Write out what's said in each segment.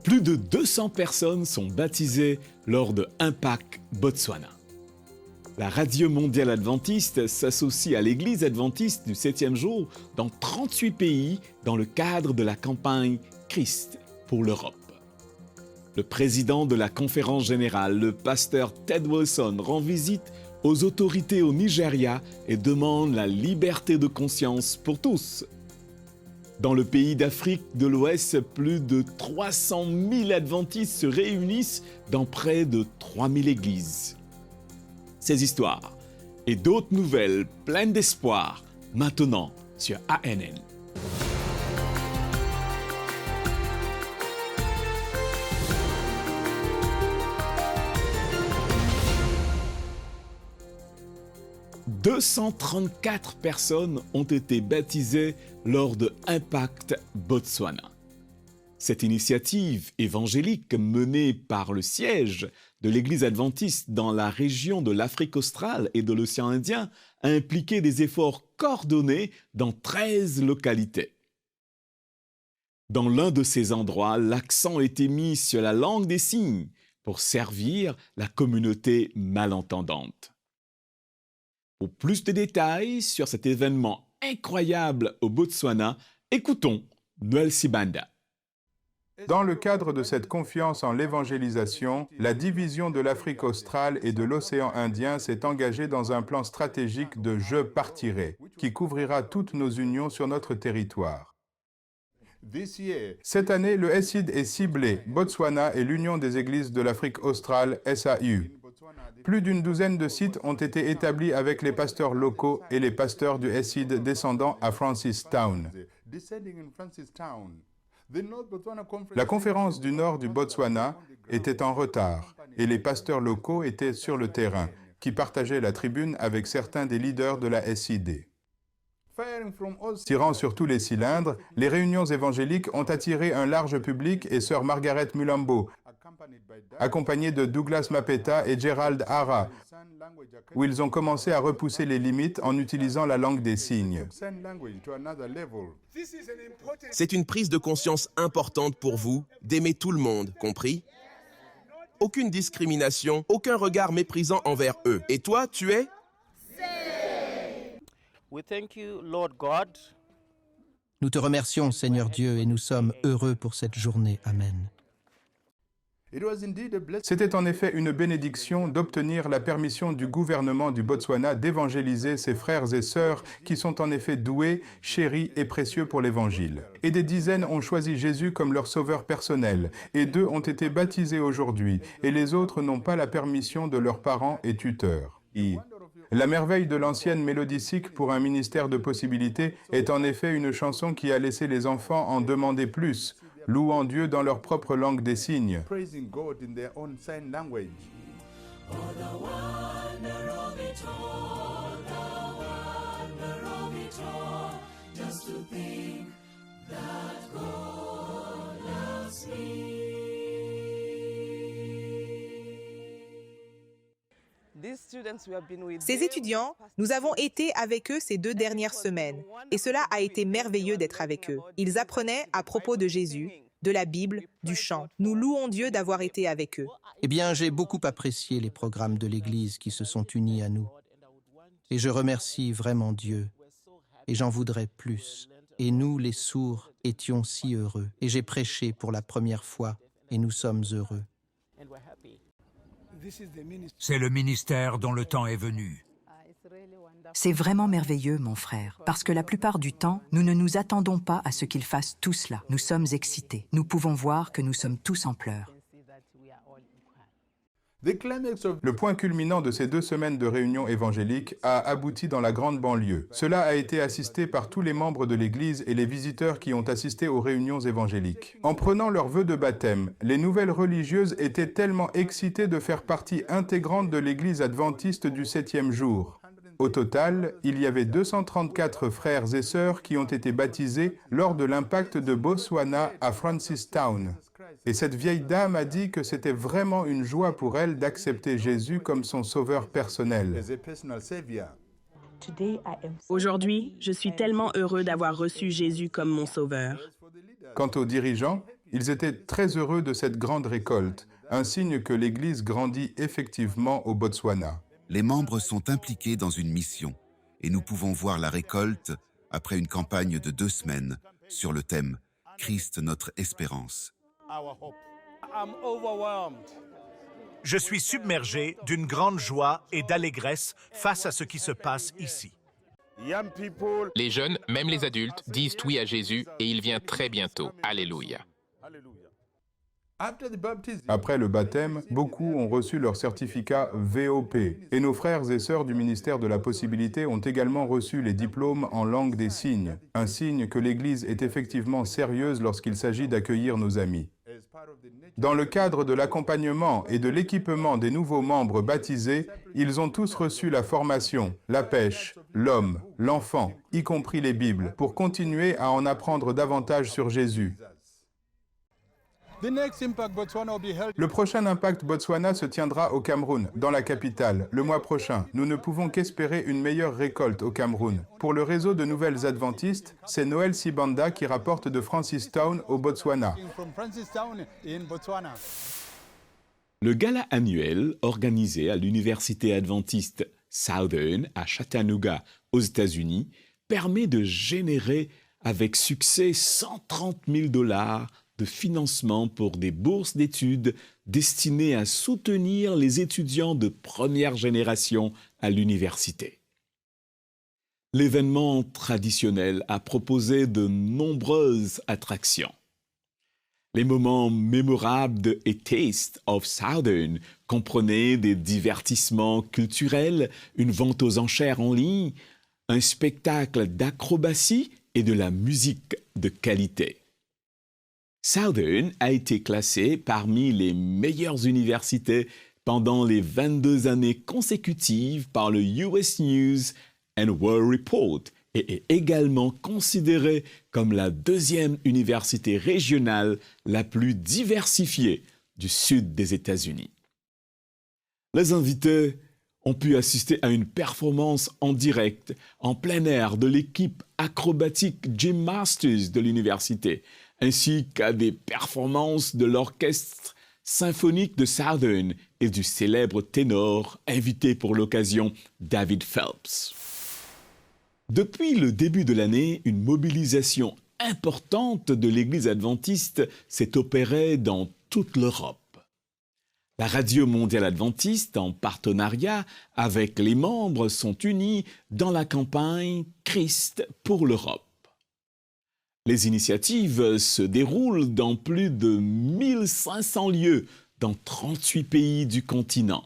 Plus de 200 personnes sont baptisées lors de Impact Botswana. La Radio Mondiale Adventiste s'associe à l'Église adventiste du 7e jour dans 38 pays dans le cadre de la campagne Christ pour l'Europe. Le président de la conférence générale, le pasteur Ted Wilson, rend visite aux autorités au Nigeria et demande la liberté de conscience pour tous. Dans le pays d'Afrique de l'Ouest, plus de 300 000 adventistes se réunissent dans près de 3000 églises. Ces histoires et d'autres nouvelles pleines d'espoir, maintenant sur ANN. « 234 personnes ont été baptisées lors de Impact Botswana. Cette initiative évangélique menée par le siège de l'Église adventiste dans la région de l'Afrique australe et de l'océan Indien a impliqué des efforts coordonnés dans 13 localités. Dans l'un de ces endroits, l'accent a été mis sur la langue des signes pour servir la communauté malentendante. Pour plus de détails sur cet événement incroyable au Botswana, écoutons Noël Sibanda. Dans le cadre de cette confiance en l'évangélisation, la division de l'Afrique australe et de l'océan Indien s'est engagée dans un plan stratégique de « Je partirai » qui couvrira toutes nos unions sur notre territoire. Cette année, le SID est ciblé, Botswana et l'Union des Églises de l'Afrique australe, SAU. Plus d'une douzaine de sites ont été établis avec les pasteurs locaux et les pasteurs du SID descendant à Francistown. La conférence du nord du Botswana était en retard et les pasteurs locaux étaient sur le terrain, qui partageaient la tribune avec certains des leaders de la SID. Tirant sur tous les cylindres, les réunions évangéliques ont attiré un large public et sœur Margaret Mulambo, accompagnée de Douglas Mapeta et Gerald Hara, où ils ont commencé à repousser les limites en utilisant la langue des signes. C'est une prise de conscience importante pour vous d'aimer tout le monde, compris? Aucune discrimination, aucun regard méprisant envers eux. Et toi, tu es? Nous te remercions, Seigneur Dieu, et nous sommes heureux pour cette journée. Amen. C'était en effet une bénédiction d'obtenir la permission du gouvernement du Botswana d'évangéliser ses frères et sœurs qui sont en effet doués, chéris et précieux pour l'Évangile. Et des dizaines ont choisi Jésus comme leur sauveur personnel, et 2 ont été baptisés aujourd'hui, et les autres n'ont pas la permission de leurs parents et tuteurs. La merveille de l'ancienne mélodie sikh pour un ministère de possibilités est en effet une chanson qui a laissé les enfants en demander plus, louant Dieu dans leur propre langue des signes. Ces étudiants, nous avons été avec eux ces 2 dernières semaines et cela a été merveilleux d'être avec eux. Ils apprenaient à propos de Jésus, de la Bible, du chant. Nous louons Dieu d'avoir été avec eux. Eh bien, j'ai beaucoup apprécié les programmes de l'Église qui se sont unis à nous. Et je remercie vraiment Dieu. Et j'en voudrais plus. Et nous, les sourds, étions si heureux. Et j'ai prêché pour la première fois et nous sommes heureux. C'est le ministère dont le temps est venu. C'est vraiment merveilleux, mon frère, parce que la plupart du temps, nous ne nous attendons pas à ce qu'ils fassent tout cela. Nous sommes excités. Nous pouvons voir que nous sommes tous en pleurs. Le point culminant de ces 2 semaines de réunion évangélique a abouti dans la grande banlieue. Cela a été assisté par tous les membres de l'Église et les visiteurs qui ont assisté aux réunions évangéliques. En prenant leur vœu de baptême, les nouvelles religieuses étaient tellement excitées de faire partie intégrante de l'Église adventiste du 7e jour. Au total, il y avait 234 frères et sœurs qui ont été baptisés lors de l'impact de Botswana à Francistown. Et cette vieille dame a dit que c'était vraiment une joie pour elle d'accepter Jésus comme son sauveur personnel. Aujourd'hui, je suis tellement heureux d'avoir reçu Jésus comme mon sauveur. Quant aux dirigeants, Ils étaient très heureux de cette grande récolte, un signe que l'Église grandit effectivement au Botswana. Les membres sont impliqués dans une mission et nous pouvons voir la récolte après une campagne de 2 semaines sur le thème « Christ, notre espérance ». Je suis submergé d'une grande joie et d'allégresse face à ce qui se passe ici. Les jeunes, même les adultes, disent oui à Jésus et il vient très bientôt. Alléluia. Après le baptême, beaucoup ont reçu leur certificat VOP et nos frères et sœurs du ministère de la Possibilité ont également reçu les diplômes en langue des signes, un signe que l'Église est effectivement sérieuse lorsqu'il s'agit d'accueillir nos amis. Dans le cadre de l'accompagnement et de l'équipement des nouveaux membres baptisés, ils ont tous reçu la formation, la pêche, l'homme, l'enfant, y compris les Bibles, pour continuer à en apprendre davantage sur Jésus. Le prochain Impact Botswana se tiendra au Cameroun, dans la capitale, le mois prochain. Nous ne pouvons qu'espérer une meilleure récolte au Cameroun. Pour le réseau de Nouvelles Adventistes, c'est Noël Sibanda qui rapporte de Francistown au Botswana. Le gala annuel organisé à l'université adventiste Southern à Chattanooga, aux États-Unis, permet de générer avec succès 130 000 $ de financement pour des bourses d'études destinées à soutenir les étudiants de première génération à l'université. L'événement traditionnel a proposé de nombreuses attractions. Les moments mémorables de A Taste of Southern comprenaient des divertissements culturels, une vente aux enchères en ligne, un spectacle d'acrobatie et de la musique de qualité. Southern a été classé parmi les meilleures universités pendant les 22 années consécutives par le US News and World Report et est également considéré comme la 2e université régionale la plus diversifiée du sud des États-Unis. Les invités ont pu assister à une performance en direct, en plein air de l'équipe acrobatique Jim Masters de l'université, ainsi qu'à des performances de l'orchestre symphonique de Southern et du célèbre ténor invité pour l'occasion David Phelps. Depuis le début de l'année, une mobilisation importante de l'Église adventiste s'est opérée dans toute l'Europe. La Radio mondiale adventiste, en partenariat avec les membres, sont unis dans la campagne « Christ pour l'Europe ». Les initiatives se déroulent dans plus de 1500 lieux dans 38 pays du continent.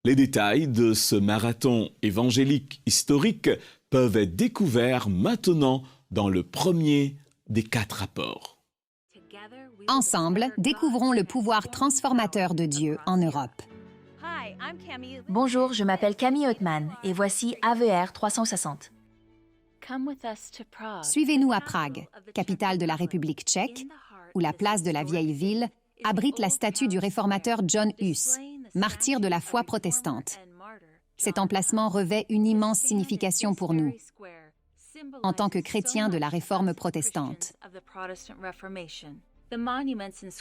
Les détails de ce marathon évangélique historique peuvent être découverts maintenant dans le premier des 4 rapports. Ensemble, découvrons le pouvoir transformateur de Dieu en Europe. Bonjour, je m'appelle Camille Othman et voici AVR 360. Suivez-nous à Prague, capitale de la République tchèque, où la place de la vieille ville abrite la statue du réformateur John Hus, martyr de la foi protestante. Cet emplacement revêt une immense signification pour nous, en tant que chrétiens de la Réforme protestante.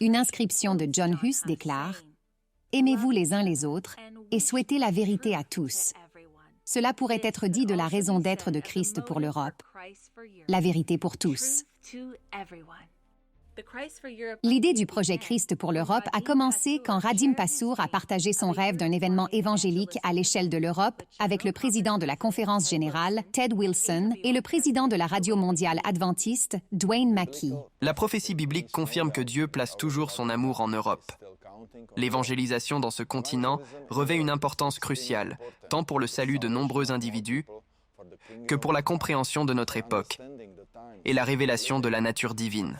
Une inscription de John Hus déclare « Aimez-vous les uns les autres et souhaitez la vérité à tous ». Cela pourrait être dit de la raison d'être de Christ pour l'Europe, la vérité pour tous. L'idée du projet Christ pour l'Europe a commencé quand Radim Passour a partagé son rêve d'un événement évangélique à l'échelle de l'Europe avec le président de la Conférence générale, Ted Wilson, et le président de la Radio mondiale adventiste, Dwayne Mackey. La prophétie biblique confirme que Dieu place toujours son amour en Europe. L'évangélisation dans ce continent revêt une importance cruciale, tant pour le salut de nombreux individus que pour la compréhension de notre époque et la révélation de la nature divine.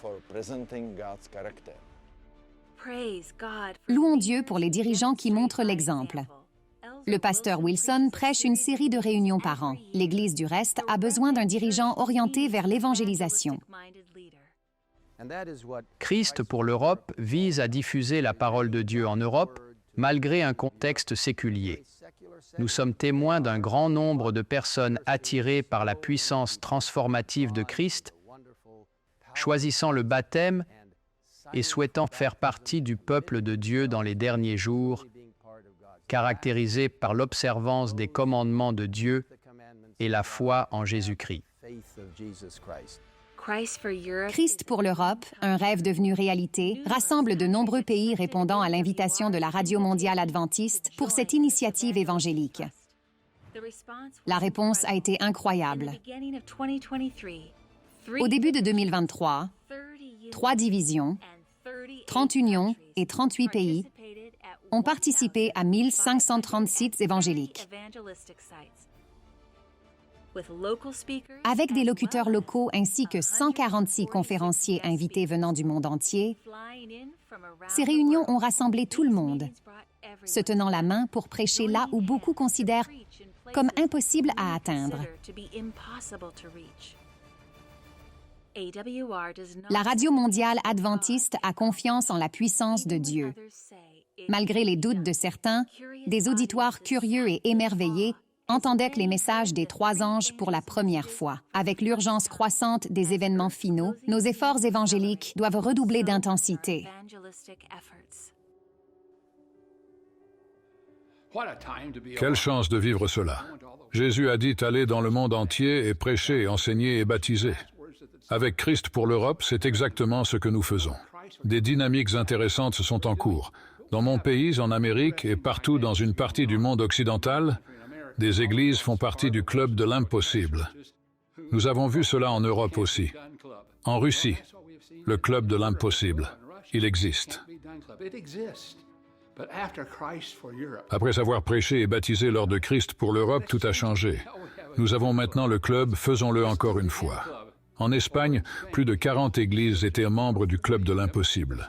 Louons Dieu pour les dirigeants qui montrent l'exemple. Le pasteur Wilson prêche une série de réunions par an. L'Église, du reste, a besoin d'un dirigeant orienté vers l'évangélisation. Christ pour l'Europe vise à diffuser la parole de Dieu en Europe, malgré un contexte séculier. Nous sommes témoins d'un grand nombre de personnes attirées par la puissance transformative de Christ, choisissant le baptême et souhaitant faire partie du peuple de Dieu dans les derniers jours, caractérisé par l'observance des commandements de Dieu et la foi en Jésus-Christ. Christ pour l'Europe, un rêve devenu réalité, rassemble de nombreux pays répondant à l'invitation de la Radio mondiale adventiste pour cette initiative évangélique. La réponse a été incroyable. Au début de 2023, 3 divisions, 30 unions et 38 pays ont participé à 1530 sites évangéliques. Avec des locuteurs locaux ainsi que 146 conférenciers invités venant du monde entier, ces réunions ont rassemblé tout le monde, se tenant la main pour prêcher là où beaucoup considèrent comme impossible à atteindre. La Radio mondiale adventiste a confiance en la puissance de Dieu. Malgré les doutes de certains, des auditoires curieux et émerveillés entendaient les messages des 3 anges pour la première fois. Avec l'urgence croissante des événements finaux, nos efforts évangéliques doivent redoubler d'intensité. Quelle chance de vivre cela. Jésus a dit « Allez dans le monde entier et prêcher, enseigner et baptiser ». Avec Christ pour l'Europe, c'est exactement ce que nous faisons. Des dynamiques intéressantes sont en cours. Dans mon pays, en Amérique et partout dans une partie du monde occidental, des églises font partie du club de l'impossible. Nous avons vu cela en Europe aussi. En Russie, le club de l'impossible, il existe. Après avoir prêché et baptisé lors de Christ pour l'Europe, tout a changé. Nous avons maintenant le club, faisons-le encore une fois. En Espagne, plus de 40 églises étaient membres du club de l'impossible.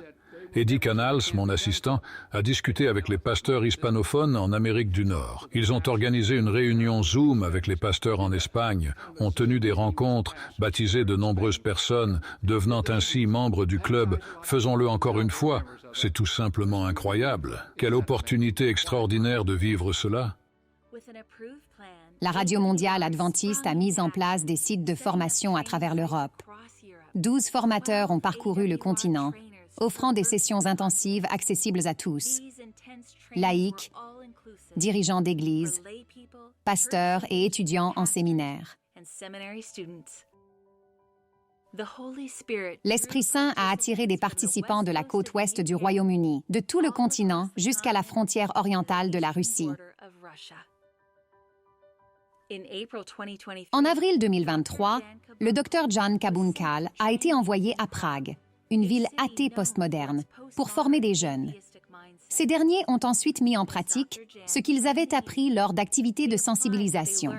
Eddie Canals, mon assistant, a discuté avec les pasteurs hispanophones en Amérique du Nord. Ils ont organisé une réunion Zoom avec les pasteurs en Espagne, ont tenu des rencontres, baptisé de nombreuses personnes, devenant ainsi membres du club. Faisons-le encore une fois, c'est tout simplement incroyable. Quelle opportunité extraordinaire de vivre cela. La Radio mondiale adventiste a mis en place des sites de formation à travers l'Europe. 12 formateurs ont parcouru le continent, offrant des sessions intensives accessibles à tous, laïcs, dirigeants d'église, pasteurs et étudiants en séminaire. L'Esprit Saint a attiré des participants de la côte ouest du Royaume-Uni, de tout le continent jusqu'à la frontière orientale de la Russie. En avril 2023, le Dr Jan Kabunkal a été envoyé à Prague, une ville athée postmoderne, pour former des jeunes. Ces derniers ont ensuite mis en pratique ce qu'ils avaient appris lors d'activités de sensibilisation.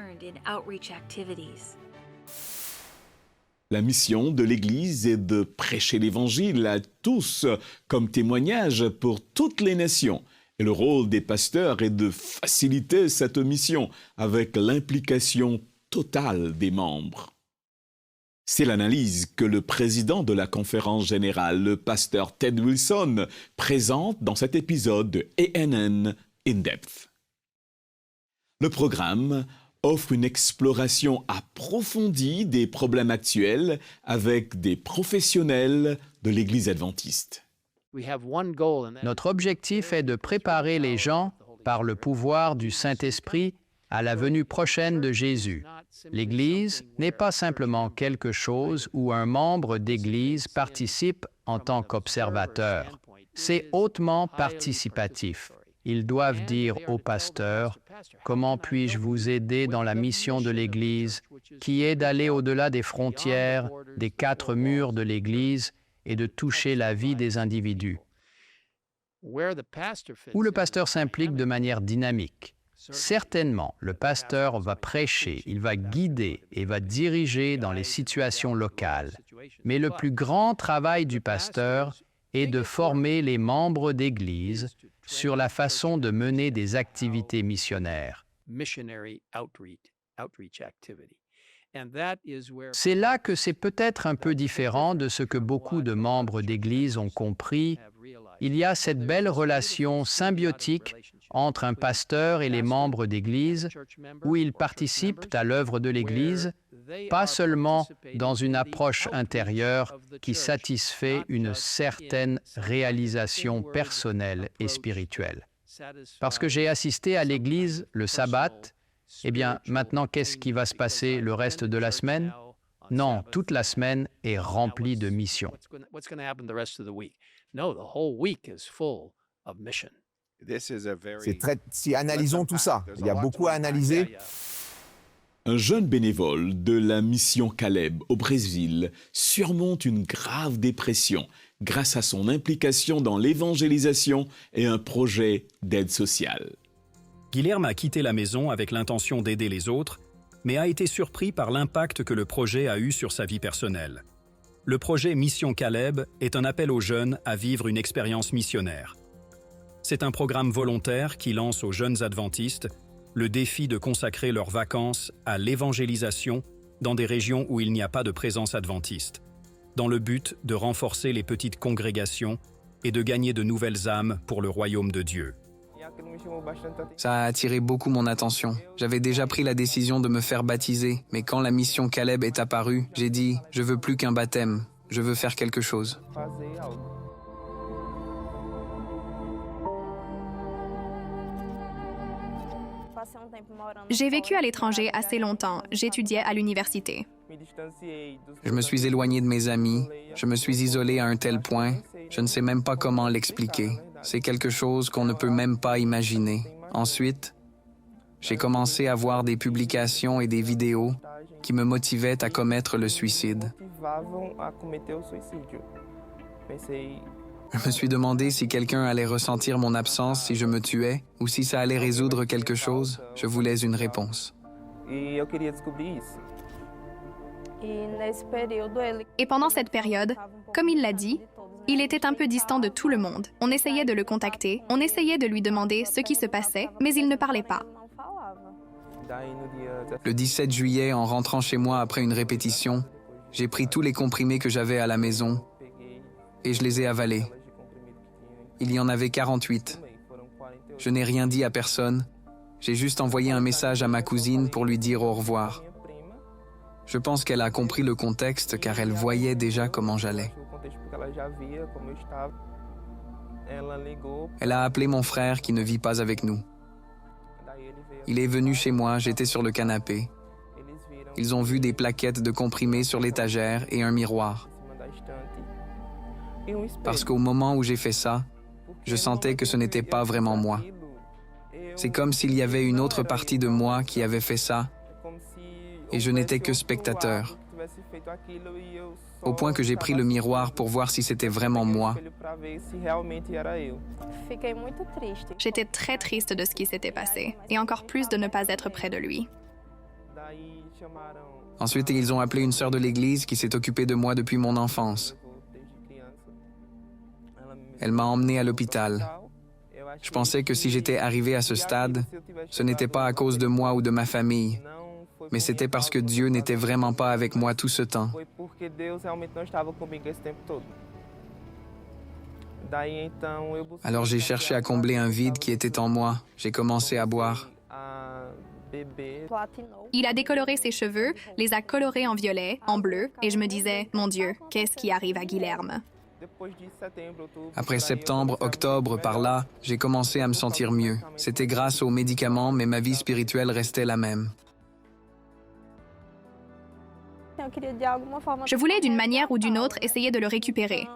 La mission de l'Église est de prêcher l'Évangile à tous comme témoignage pour toutes les nations. Et le rôle des pasteurs est de faciliter cette mission avec l'implication totale des membres. C'est l'analyse que le président de la conférence générale, le pasteur Ted Wilson, présente dans cet épisode de ANN In-Depth. Le programme offre une exploration approfondie des problèmes actuels avec des professionnels de l'Église adventiste. Notre objectif est de préparer les gens, par le pouvoir du Saint-Esprit, à la venue prochaine de Jésus. L'Église n'est pas simplement quelque chose où un membre d'Église participe en tant qu'observateur. C'est hautement participatif. Ils doivent dire au pasteur « Comment puis-je vous aider dans la mission de l'Église, qui est d'aller au-delà des frontières, des 4 murs de l'Église et de toucher la vie des individus ?» Où le pasteur s'implique de manière dynamique. Certainement, le pasteur va prêcher, il va guider et va diriger dans les situations locales. Mais le plus grand travail du pasteur est de former les membres d'Église sur la façon de mener des activités missionnaires. C'est là que c'est peut-être un peu différent de ce que beaucoup de membres d'Église ont compris. Il y a cette belle relation symbiotique entre un pasteur et les membres d'Église, où ils participent à l'œuvre de l'Église, pas seulement dans une approche intérieure qui satisfait une certaine réalisation personnelle et spirituelle. Parce que j'ai assisté à l'église le sabbat, eh bien, maintenant, qu'est-ce qui va se passer le reste de la semaine? Non, toute la semaine est remplie de missions. Si analysons tout ça, il y a beaucoup à analyser. Un jeune bénévole de la mission Caleb au Brésil surmonte une grave dépression grâce à son implication dans l'évangélisation et un projet d'aide sociale. Guilherme a quitté la maison avec l'intention d'aider les autres, mais a été surpris par l'impact que le projet a eu sur sa vie personnelle. Le projet Mission Caleb est un appel aux jeunes à vivre une expérience missionnaire. C'est un programme volontaire qui lance aux jeunes adventistes le défi de consacrer leurs vacances à l'évangélisation dans des régions où il n'y a pas de présence adventiste, dans le but de renforcer les petites congrégations et de gagner de nouvelles âmes pour le royaume de Dieu. Ça a attiré beaucoup mon attention. J'avais déjà pris la décision de me faire baptiser, mais quand la mission Caleb est apparue, j'ai dit « Je veux plus qu'un baptême, je veux faire quelque chose ». J'ai vécu à l'étranger assez longtemps. J'étudiais à l'université. Je me suis éloigné de mes amis. Je me suis isolé à un tel point, je ne sais même pas comment l'expliquer. C'est quelque chose qu'on ne peut même pas imaginer. Ensuite, j'ai commencé à voir des publications et des vidéos qui me motivaient à commettre le suicide. Je me suis demandé si quelqu'un allait ressentir mon absence si je me tuais ou si ça allait résoudre quelque chose. Je voulais une réponse. Et pendant cette période, comme il l'a dit, il était un peu distant de tout le monde. On essayait de le contacter, on essayait de lui demander ce qui se passait, mais il ne parlait pas. Le 17 juillet, en rentrant chez moi après une répétition, j'ai pris tous les comprimés que j'avais à la maison et je les ai avalés. Il y en avait 48. Je n'ai rien dit à personne. J'ai juste envoyé un message à ma cousine pour lui dire au revoir. Je pense qu'elle a compris le contexte car elle voyait déjà comment j'allais. Elle a appelé mon frère qui ne vit pas avec nous. Il est venu chez moi, j'étais sur le canapé. Ils ont vu des plaquettes de comprimés sur l'étagère et un miroir. Parce qu'au moment où j'ai fait ça, je sentais que ce n'était pas vraiment moi. C'est comme s'il y avait une autre partie de moi qui avait fait ça, et je n'étais que spectateur. Au point que j'ai pris le miroir pour voir si c'était vraiment moi. J'étais très triste de ce qui s'était passé, et encore plus de ne pas être près de lui. Ensuite, ils ont appelé une sœur de l'église qui s'est occupée de moi depuis mon enfance. Elle m'a emmené à l'hôpital. Je pensais que si j'étais arrivé à ce stade, ce n'était pas à cause de moi ou de ma famille, mais c'était parce que Dieu n'était vraiment pas avec moi tout ce temps. Alors j'ai cherché à combler un vide qui était en moi. J'ai commencé à boire. Il a décoloré ses cheveux, les a colorés en violet, en bleu, et je me disais, mon Dieu, qu'est-ce qui arrive à Guilherme? Après septembre, octobre, par là, j'ai commencé à me sentir mieux. C'était grâce aux médicaments, mais ma vie spirituelle restait la même. Je voulais d'une manière ou d'une autre essayer de le récupérer.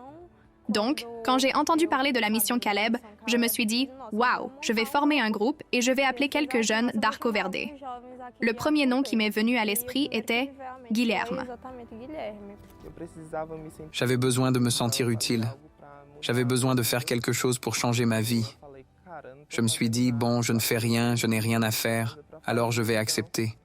Donc, quand j'ai entendu parler de la mission Caleb, je me suis dit « Wow, je vais former un groupe et je vais appeler quelques jeunes d'Arco Verde ». Le premier nom qui m'est venu à l'esprit était Guilherme. J'avais besoin de me sentir utile. J'avais besoin de faire quelque chose pour changer ma vie. Je me suis dit « Bon, je ne fais rien, je n'ai rien à faire, alors je vais accepter ».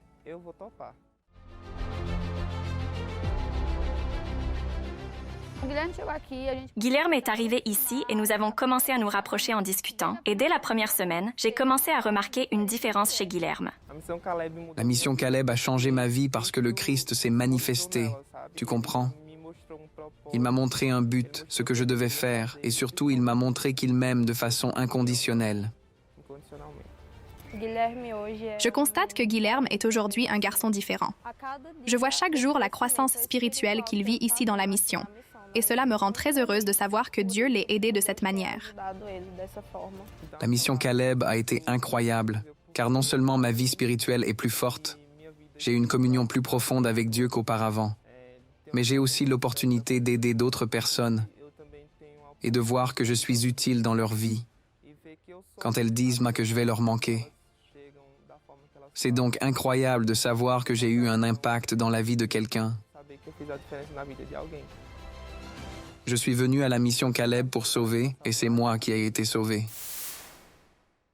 Guilherme est arrivé ici et nous avons commencé à nous rapprocher en discutant. Et dès la première semaine, j'ai commencé à remarquer une différence chez Guilherme. La mission Caleb a changé ma vie parce que le Christ s'est manifesté. Tu comprends? Il m'a montré un but, ce que je devais faire, et surtout il m'a montré qu'il m'aime de façon inconditionnelle. Je constate que Guilherme est aujourd'hui un garçon différent. Je vois chaque jour la croissance spirituelle qu'il vit ici dans la mission. Et cela me rend très heureuse de savoir que Dieu l'ait aidé de cette manière. La mission Caleb a été incroyable, car non seulement ma vie spirituelle est plus forte, j'ai une communion plus profonde avec Dieu qu'auparavant, mais j'ai aussi l'opportunité d'aider d'autres personnes et de voir que je suis utile dans leur vie quand elles disent que je vais leur manquer. C'est donc incroyable de savoir que j'ai eu un impact dans la vie de quelqu'un. Je suis venu à la mission Caleb pour sauver, et c'est moi qui ai été sauvé.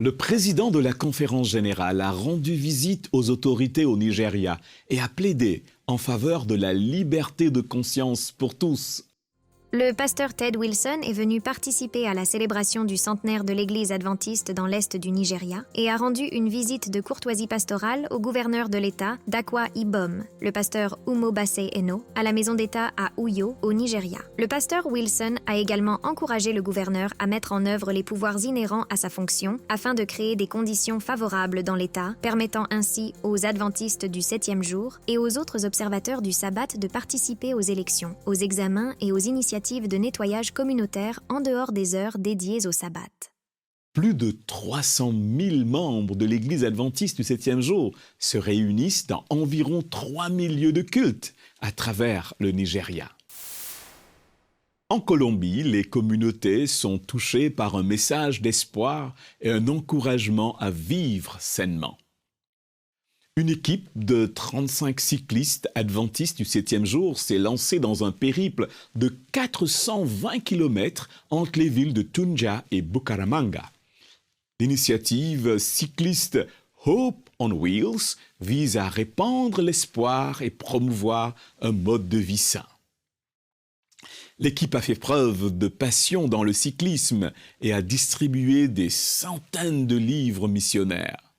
Le président de la conférence générale a rendu visite aux autorités au Nigeria et a plaidé en faveur de la liberté de conscience pour tous. Le pasteur Ted Wilson est venu participer à la célébration du centenaire de l'Église adventiste dans l'est du Nigeria et a rendu une visite de courtoisie pastorale au gouverneur de l'État d'Akwa Ibom, le pasteur Umo Bassey Eno, à la maison d'État à Uyo, au Nigeria. Le pasteur Wilson a également encouragé le gouverneur à mettre en œuvre les pouvoirs inhérents à sa fonction afin de créer des conditions favorables dans l'État, permettant ainsi aux adventistes du 7e jour et aux autres observateurs du sabbat de participer aux élections, aux examens et aux initiatives de nettoyage communautaire en dehors des heures dédiées au sabbat. Plus de 300 000 membres de l'Église adventiste du 7e jour se réunissent dans environ 3000 lieux de culte à travers le Nigeria. En Colombie, les communautés sont touchées par un message d'espoir et un encouragement à vivre sainement. Une équipe de 35 cyclistes adventistes du 7e jour s'est lancée dans un périple de 420 km entre les villes de Tunja et Bucaramanga. L'initiative cycliste Hope on Wheels vise à répandre l'espoir et promouvoir un mode de vie sain. L'équipe a fait preuve de passion dans le cyclisme et a distribué des centaines de livres missionnaires.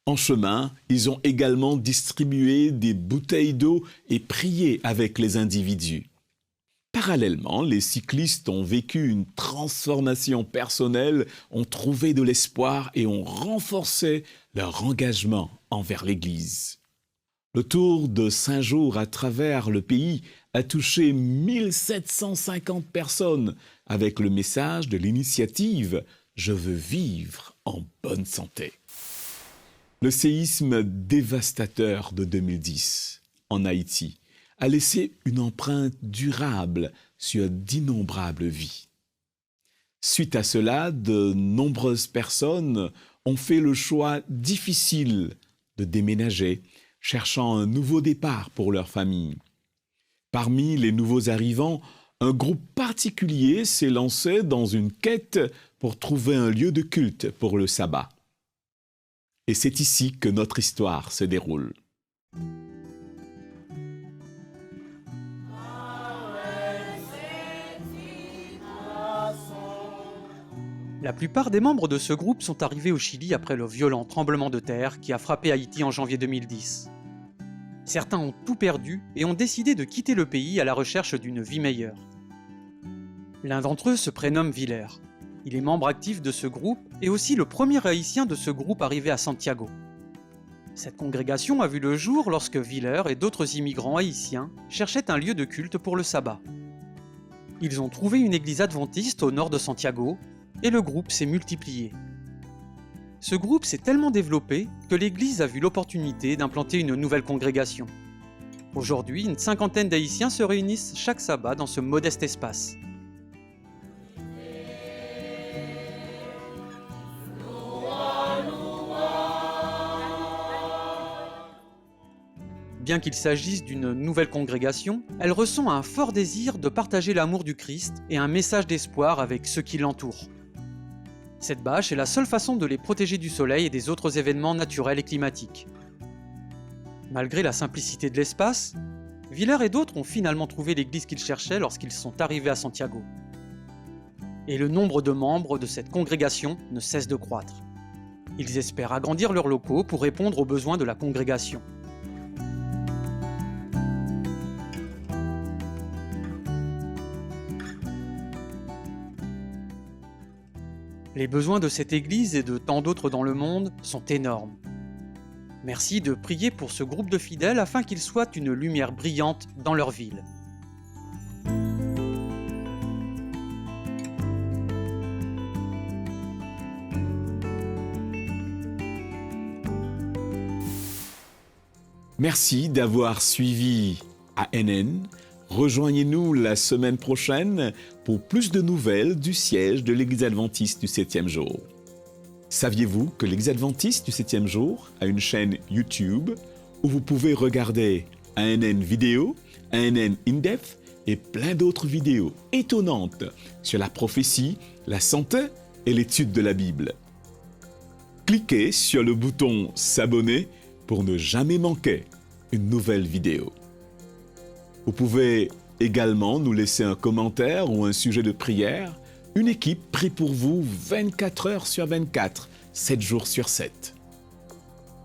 En chemin, ils ont également distribué des bouteilles d'eau et prié avec les individus. Parallèlement, les cyclistes ont vécu une transformation personnelle, ont trouvé de l'espoir et ont renforcé leur engagement envers l'Église. Le tour de 5 jours à travers le pays a touché 1750 personnes avec le message de l'initiative « Je veux vivre en bonne santé ». Le séisme dévastateur de 2010 en Haïti a laissé une empreinte durable sur d'innombrables vies. Suite à cela, de nombreuses personnes ont fait le choix difficile de déménager, cherchant un nouveau départ pour leur famille. Parmi les nouveaux arrivants, un groupe particulier s'est lancé dans une quête pour trouver un lieu de culte pour le sabbat. Et c'est ici que notre histoire se déroule. La plupart des membres de ce groupe sont arrivés au Chili après le violent tremblement de terre qui a frappé Haïti en janvier 2010. Certains ont tout perdu et ont décidé de quitter le pays à la recherche d'une vie meilleure. L'un d'entre eux se prénomme Viller. Il est membre actif de ce groupe et aussi le premier haïtien de ce groupe arrivé à Santiago. Cette congrégation a vu le jour lorsque Viller et d'autres immigrants haïtiens cherchaient un lieu de culte pour le sabbat. Ils ont trouvé une église adventiste au nord de Santiago et le groupe s'est multiplié. Ce groupe s'est tellement développé que l'église a vu l'opportunité d'implanter une nouvelle congrégation. Aujourd'hui, une 50aine d'Haïtiens se réunissent chaque sabbat dans ce modeste espace. Bien qu'il s'agisse d'une nouvelle congrégation, elle ressent un fort désir de partager l'amour du Christ et un message d'espoir avec ceux qui l'entourent. Cette bâche est la seule façon de les protéger du soleil et des autres événements naturels et climatiques. Malgré la simplicité de l'espace, Viller et d'autres ont finalement trouvé l'église qu'ils cherchaient lorsqu'ils sont arrivés à Santiago. Et le nombre de membres de cette congrégation ne cesse de croître. Ils espèrent agrandir leurs locaux pour répondre aux besoins de la congrégation. Les besoins de cette église et de tant d'autres dans le monde sont énormes. Merci de prier pour ce groupe de fidèles afin qu'ils soient une lumière brillante dans leur ville. Merci d'avoir suivi ANN. Rejoignez-nous la semaine prochaine pour plus de nouvelles du siège de l'Église adventiste du 7e jour. Saviez-vous que l'Église adventiste du 7e jour a une chaîne YouTube où vous pouvez regarder ANN vidéo, ANN in-depth et plein d'autres vidéos étonnantes sur la prophétie, la santé et l'étude de la Bible. Cliquez sur le bouton s'abonner pour ne jamais manquer une nouvelle vidéo. Vous pouvez également nous laisser un commentaire ou un sujet de prière. Une équipe prie pour vous 24 heures sur 24, 7 jours sur 7.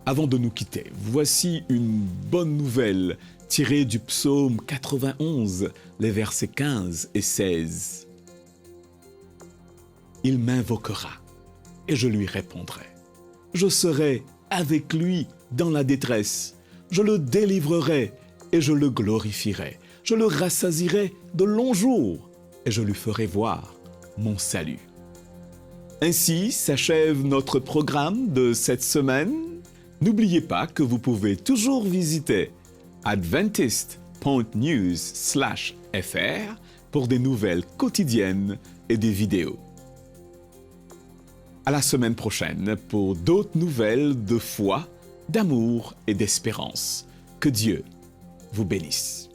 Avant de nous quitter, voici une bonne nouvelle tirée du psaume 91, les versets 15 et 16. Il m'invoquera et je lui répondrai. Je serai avec lui dans la détresse. Je le délivrerai et je le glorifierai. Je le rassasierai de longs jours et je lui ferai voir mon salut. Ainsi s'achève notre programme de cette semaine. N'oubliez pas que vous pouvez toujours visiter adventist.news/fr pour des nouvelles quotidiennes et des vidéos. À la semaine prochaine pour d'autres nouvelles de foi, d'amour et d'espérance. Que Dieu vous bénisse.